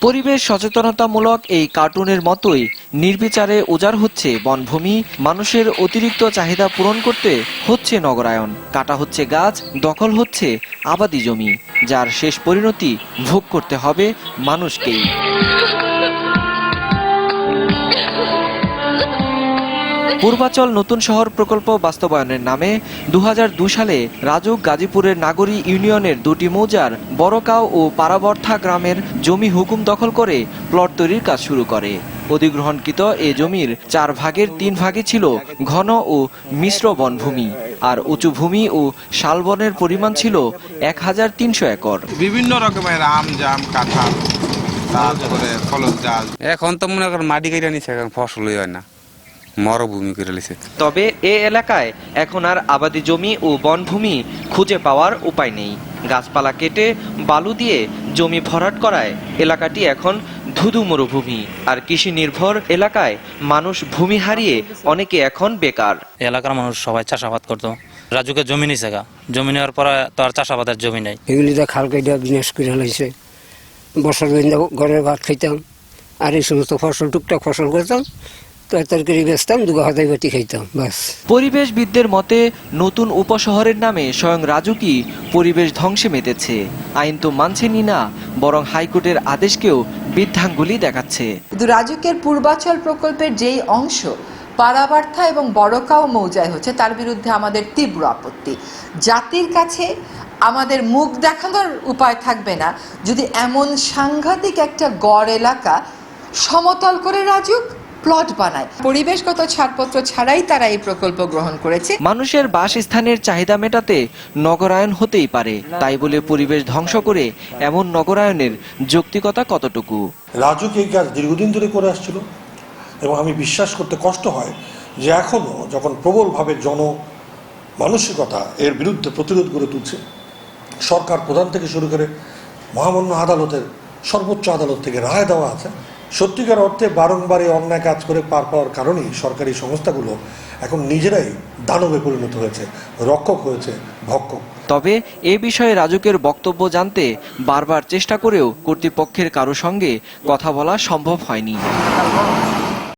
পরিবেশ সচেতনতামূলক এই কার্টুনের মতোই নির্বিচারে উজাড় হচ্ছে বনভূমি, মানুষের অতিরিক্ত চাহিদা পূরণ করতে হচ্ছে নগরায়ন, কাটা হচ্ছে গাছ, দখল হচ্ছে আবাদি জমি, যার শেষ পরিণতি ভোগ করতে হবে মানুষকেই। পূর্বাচল নতুন শহর প্রকল্প বাস্তবায়নের নামে 2002 সালে রাজুক গাজীপুরের নাগরী ইউনিয়নের দুটি মৌজার বড়কাও ও পারাবর্থা গ্রামের জমি হুকুম দখল করে প্লট তৈরির কাজ শুরু করে। অধিগ্রহণকৃত এ জমির 4 ভাগের 3 ভাগই ছিল ঘন ও মিশ্র বনভূমি, আর উঁচু ভূমি ও শালবনের পরিমাণ ছিল 1300 একর। বিভিন্ন রকমের আম, জাম, কাঁঠাল, তারপরে ফলক জাল। এখন তো মনে করেন মাটি কেটে নিচ্ছে, এখন ফসলই হয় না, মরুভূমি করে লিছে। তবে এ এলাকায় এখন আর আবাদি জমি ও বনভূমি খুঁজে পাওয়ার উপায় নেই। গাছপালা কেটে বালু দিয়ে জমি ভরাট করায় এলাকাটি এখন ধুধু মরুভূমি, আর কৃষি নির্ভর এলাকায় মানুষ ভূমি হারিয়ে অনেকে এখন বেকার। এলাকার মানুষ সবাই চাষাবাদ করতো, রাজুকে জমি নিছে, জমি নেওয়ার পরে তো আর চাষাবাদের জমি নেই। এগুলিতে খাল কেটে বিনাশ করে হয়েছে। বছর ঘরের ভাত খাইতাম, আর এই সমস্ত ফসল টুকটাক ফসল করতাম, তরকারি বেচতাম, দুগা হাতাই বাতি খাইতাম, বাস। পরিবেশবিদদের মতে নতুন উপশহরের নামে স্বয়ং রাজুকই পরিবেশ ধ্বংসে মেতেছে। আইন তো মানছেনই না, বরং হাইকোর্টের আদেশকেও বৃদ্ধাঙ্গুলি দেখাচ্ছে। কিন্তু রাজুকের পূর্বাচল প্রকল্পের যেই অংশ পারাবার্থা এবং বড়কাও মৌজায় হচ্ছে, তার বিরুদ্ধে আমাদের তীব্র আপত্তি। জাতির কাছে আমাদের মুখ দেখানোর উপায় থাকবে না যদি এমন সাংঘাতিক একটা গড় এলাকা সমতল করে রাজুক প্লট বানায়। পরিবেশগত ছাড়পত্র ছাড়াই তারা এই প্রকল্প গ্রহণ করেছে। মানুষের বাসস্থানের চাহিদা মেটাতে নগরায়ন হতেই পারে, তাই বলে পরিবেশ ধ্বংস করে এমন নগরায়নের যৌক্তিকতা কতটুকু? রাজুক এই কাজ দীর্ঘদিন ধরে করে আসছিল, এবং আমি বিশ্বাস করতে কষ্ট হয় যে এখনো যখন প্রবলভাবে মানসিকতা এর বিরুদ্ধে প্রতিরোধ গড়ে তুলছে, সরকার প্রধান থেকে শুরু করে মহামান্য আদালতের সর্বোচ্চ আদালত থেকে রায় দেওয়া আছে, সত্যিকার অর্থে বারংবার এই অন্যায় কাজ করে পার পাওয়ার কারণেই সরকারি সংস্থাগুলো এখন নিজেরাই দানবে পরিণত হয়েছে, রক্ষক হয়েছে ভক্ষক। তবে এ বিষয়ে রাজুকের বক্তব্য জানতে বারবার চেষ্টা করেও কর্তৃপক্ষের কারো সঙ্গে কথা বলা সম্ভব হয়নি।